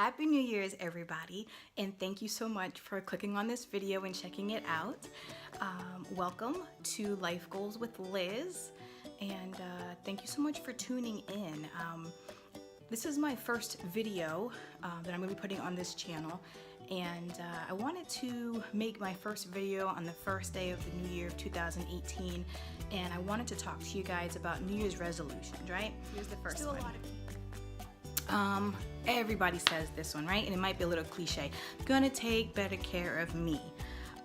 Happy New Year's, everybody, and thank you so much for clicking on this video and checking it out. Welcome to Life Goalz with Liz, and thank you so much for tuning in. This is my first video that I'm going to be putting on this channel, and I wanted to make my first video on the first day of the new year of 2018, and I wanted to talk to you guys about New Year's resolutions, right? Here's the first one. Everybody says this one, right? And it might be a little cliche. Gonna take better care of me.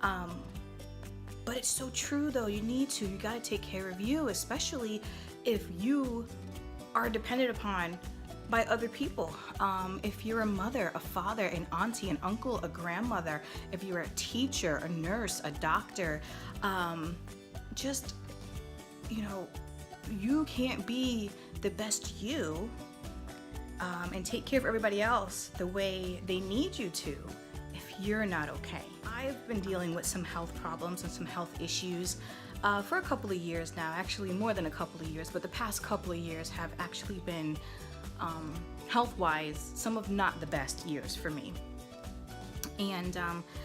But it's so true though. You need to. You gotta take care of you, especially if you are dependent upon by other people. If you're a mother, a father, an auntie, an uncle, a grandmother, if you're a teacher, a nurse, a doctor, just, you know, you can't be the best you and take care of everybody else the way they need you to if you're not okay. I've been dealing with some health problems and some health issues for a couple of years now, actually more than a couple of years, but the past couple of years have actually been health-wise some of not the best years for me. And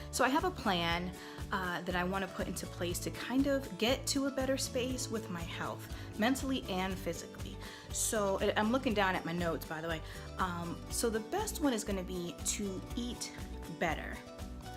so I have a plan that I want to put into place to kind of get to a better space with my health, mentally and physically. So I'm looking down at my notes, by the way. So the best one is going to be to eat better.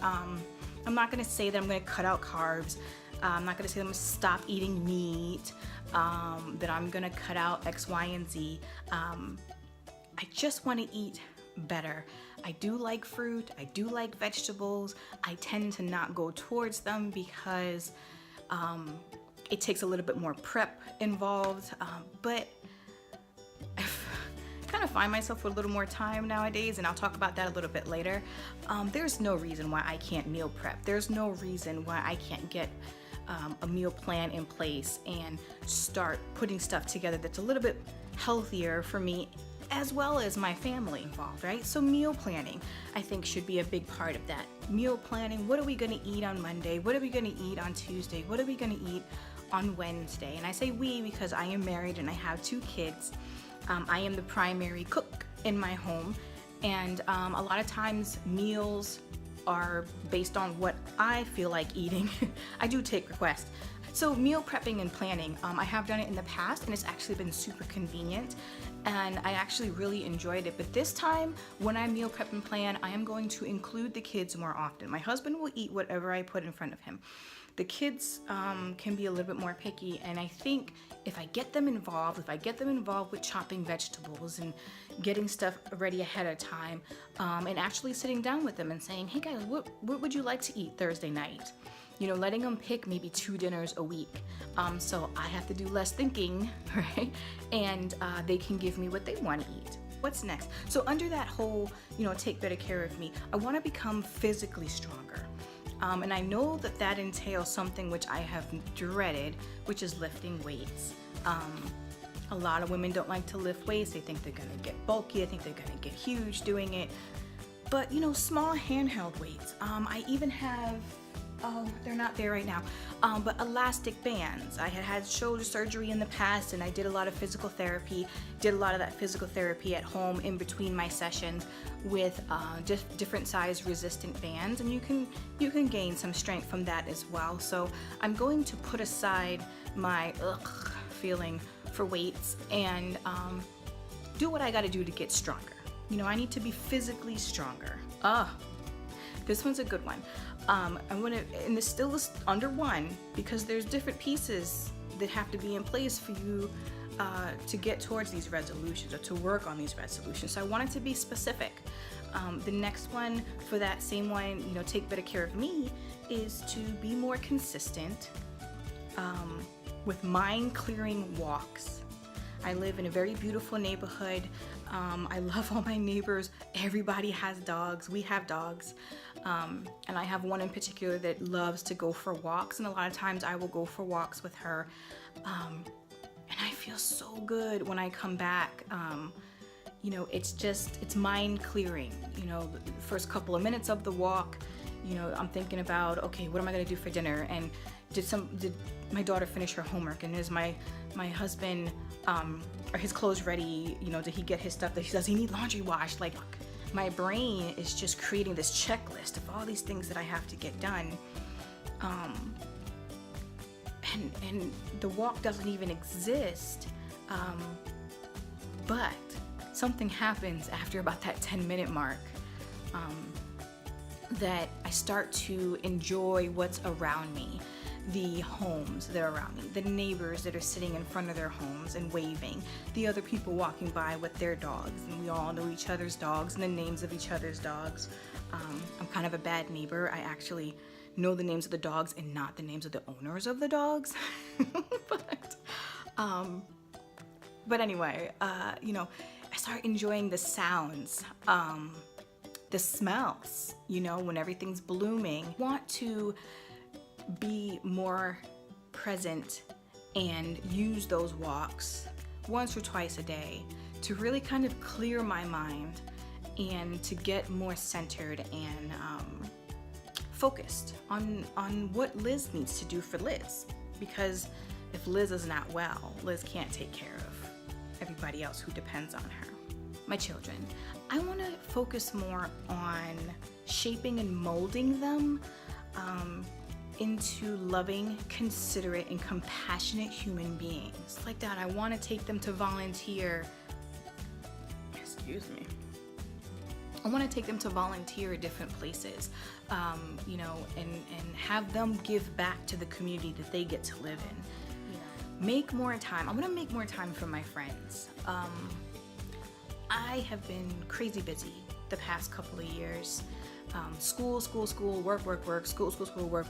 I'm not going to say that I'm going to cut out carbs. I'm not going to say that I'm going to stop eating meat, that I'm going to cut out X, Y, and Z. I just want to eat better. I do like fruit, I do like vegetables. I tend to not go towards them because it takes a little bit more prep involved, but I kind of find myself with a little more time nowadays, and I'll talk about that a little bit later. There's no reason why I can't meal prep. There's no reason why I can't get a meal plan in place and start putting stuff together that's a little bit healthier for me as well as my family involved, right? So meal planning, I think, should be a big part of that. Meal planning, what are we gonna eat on Monday? What are we gonna eat on Tuesday? What are we gonna eat on Wednesday? And I say we because I am married and I have 2 kids. I am the primary cook in my home, and a lot of times meals are based on what I feel like eating. I do take requests. So meal prepping and planning, I have done it in the past and it's actually been super convenient, and I actually really enjoyed it. But this time when I meal prep and plan, I am going to include the kids more often. My husband will eat whatever I put in front of him. The kids can be a little bit more picky, and I think if I get them involved, with chopping vegetables and getting stuff ready ahead of time, and actually sitting down with them and saying, hey guys, what would you like to eat Thursday night? You know, letting them pick maybe 2 dinners a week. So I have to do less thinking, right? And they can give me what they want to eat. What's next? So under that whole, you know, take better care of me, I want to become physically stronger. And I know that that entails something which I have dreaded, which is lifting weights. A lot of women don't like to lift weights. They think they're gonna get bulky. They think they're gonna get huge doing it. But, you know, small handheld weights. I even have, oh, they're not there right now, but elastic bands. I had shoulder surgery in the past, and I did a lot of physical therapy, at home in between my sessions with different size resistant bands, and you can gain some strength from that as well. So I'm going to put aside my feeling for weights and do what I got to do to get stronger. You know, I need to be physically stronger. This one's a good one. And this still is under 1 because there's different pieces that have to be in place for you to get towards these resolutions or to work on these resolutions. So I wanted to be specific. The next one for that same one, you know, take better care of me, is to be more consistent with mind-clearing walks. I live in a very beautiful neighborhood. I love all my neighbors. Everybody has dogs. We have dogs. And I have one in particular that loves to go for walks, and a lot of times I will go for walks with her. And I feel so good when I come back. You know, it's mind clearing. You know, the first couple of minutes of the walk, you know, I'm thinking about, okay, what am I gonna do for dinner? And did my daughter finish her homework? And is my husband, are his clothes ready? You know, did he get his stuff? Does he need laundry washed? Like, my brain is just creating this checklist of all these things that I have to get done. And the walk doesn't even exist. But something happens after about that 10-minute mark, that I start to enjoy what's around me. The homes that are around me, the neighbors that are sitting in front of their homes and waving, the other people walking by with their dogs, and we all know each other's dogs and the names of each other's dogs. I'm kind of a bad neighbor. I actually know the names of the dogs and not the names of the owners of the dogs. But anyway, you know, I start enjoying the sounds, the smells, you know, when everything's blooming. Want to be more present and use those walks once or twice a day to really kind of clear my mind and to get more centered and focused on what Liz needs to do for Liz. Because if Liz is not well, Liz can't take care of everybody else who depends on her. My children, I want to focus more on shaping and molding them into loving, considerate, and compassionate human beings. Like that, I want to take them to volunteer. Excuse me. I want to take them to volunteer at different places, you know, and have them give back to the community that they get to live in. You know, make more time. I want to make more time for my friends. I have been crazy busy the past couple of years. School, work, school, work,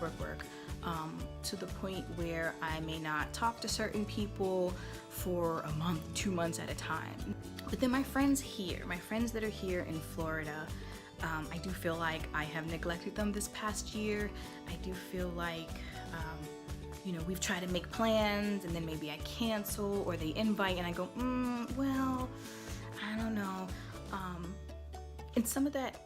to the point where I may not talk to certain people for a month, 2 months at a time. But then my friends here, my friends that are here in Florida, I do feel like I have neglected them this past year. I do feel like, you know, we've tried to make plans and then maybe I cancel or they invite and I go, well, I don't know. And some of that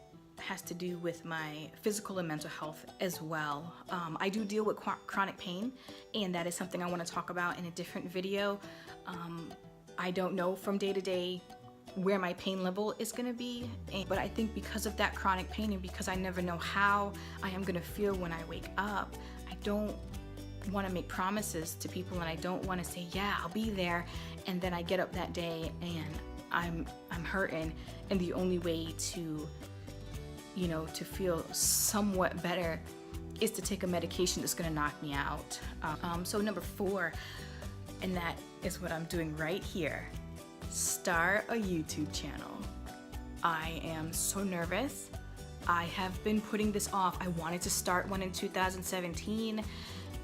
has to do with my physical and mental health as well. I do deal with chronic pain, and that is something I want to talk about in a different video. I don't know from day to day where my pain level is going to be, but I think because of that chronic pain and because I never know how I am going to feel when I wake up, I don't want to make promises to people, and I don't want to say, yeah, I'll be there, and then I get up that day and I'm hurting, and the only way to, you know, to feel somewhat better is to take a medication that's gonna knock me out. So number 4, and that is what I'm doing right here, start a YouTube channel. I am so nervous. I have been putting this off. I wanted to start one in 2017,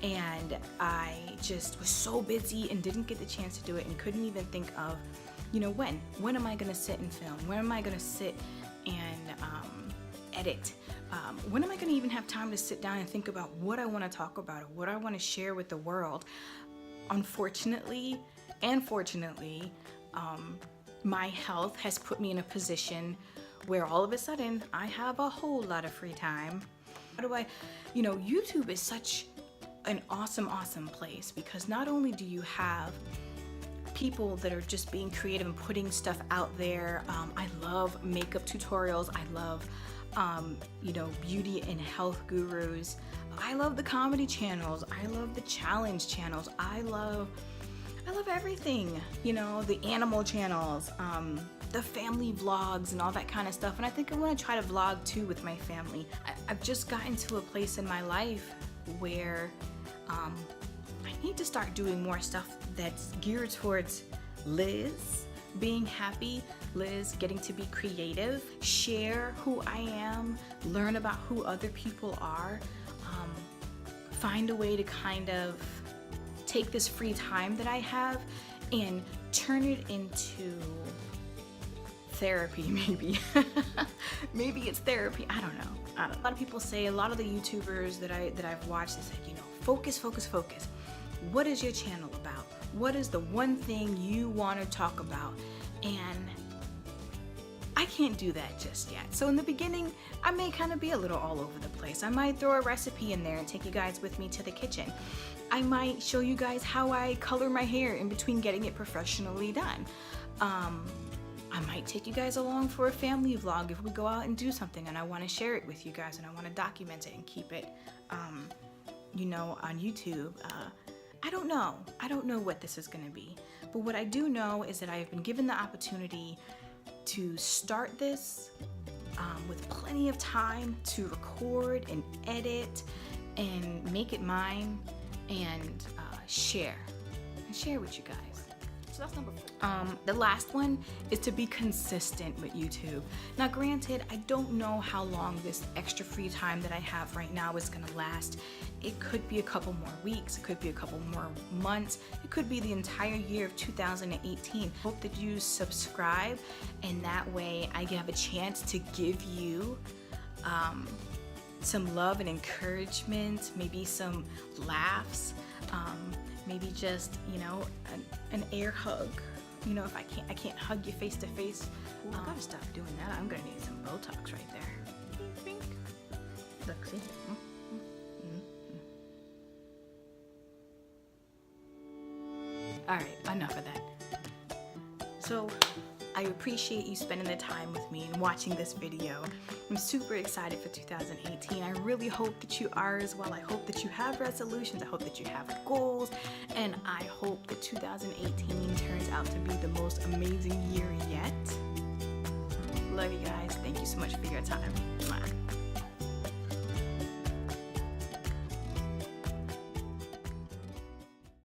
and I just was so busy and didn't get the chance to do it and couldn't even think of, you know, when am I gonna sit and film? When am I gonna sit and edit? When am I gonna even have time to sit down and think about what I wanna talk about, or what I wanna share with the world? Unfortunately and fortunately, my health has put me in a position where all of a sudden I have a whole lot of free time. How do I, you know, YouTube is such an awesome place, because not only do you have people that are just being creative and putting stuff out there. I love makeup tutorials. I love, you know, beauty and health gurus. I love the comedy channels. I love the challenge channels. I love everything, you know, the animal channels, the family vlogs and all that kind of stuff. And I think I want to try to vlog too with my family. I've just gotten to a place in my life where I need to start doing more stuff that's geared towards Liz being happy, Liz getting to be creative, share who I am, learn about who other people are, find a way to kind of take this free time that I have and turn it into therapy, maybe. Maybe it's therapy, I don't know. A lot of people say, a lot of the YouTubers that I've watched, they said, you know, focus. What is your channel about? What is the one thing you want to talk about? And I can't do that just yet. So in the beginning, I may kind of be a little all over the place. I might throw a recipe in there and take you guys with me to the kitchen. I might show you guys how I color my hair in between getting it professionally done. I might take you guys along for a family vlog if we go out and do something and I want to share it with you guys and I want to document it and keep it, you know, on YouTube. I don't know. I don't know what this is going to be. But what I do know is that I have been given the opportunity to start this with plenty of time to record and edit and make it mine and share with you guys. So that's number 4. The last one is to be consistent with YouTube. Now granted, I don't know how long this extra free time that I have right now is gonna last. It could be a couple more weeks, it could be a couple more months, it could be the entire year of 2018. Hope that you subscribe, and that way I have a chance to give you some love and encouragement, maybe some laughs, maybe just, you know, an air hug. You know, if I can't hug you face to face. I gotta stop doing that. I'm gonna need some Botox right there. Look, see? All right, enough of that. So I appreciate you spending the time with me and watching this video. I'm super excited for 2018. I really hope that you are as well. I hope that you have resolutions. I hope that you have goals. And I hope that 2018 turns out to be the most amazing year yet. Love you guys. Thank you so much for your time. Mwah.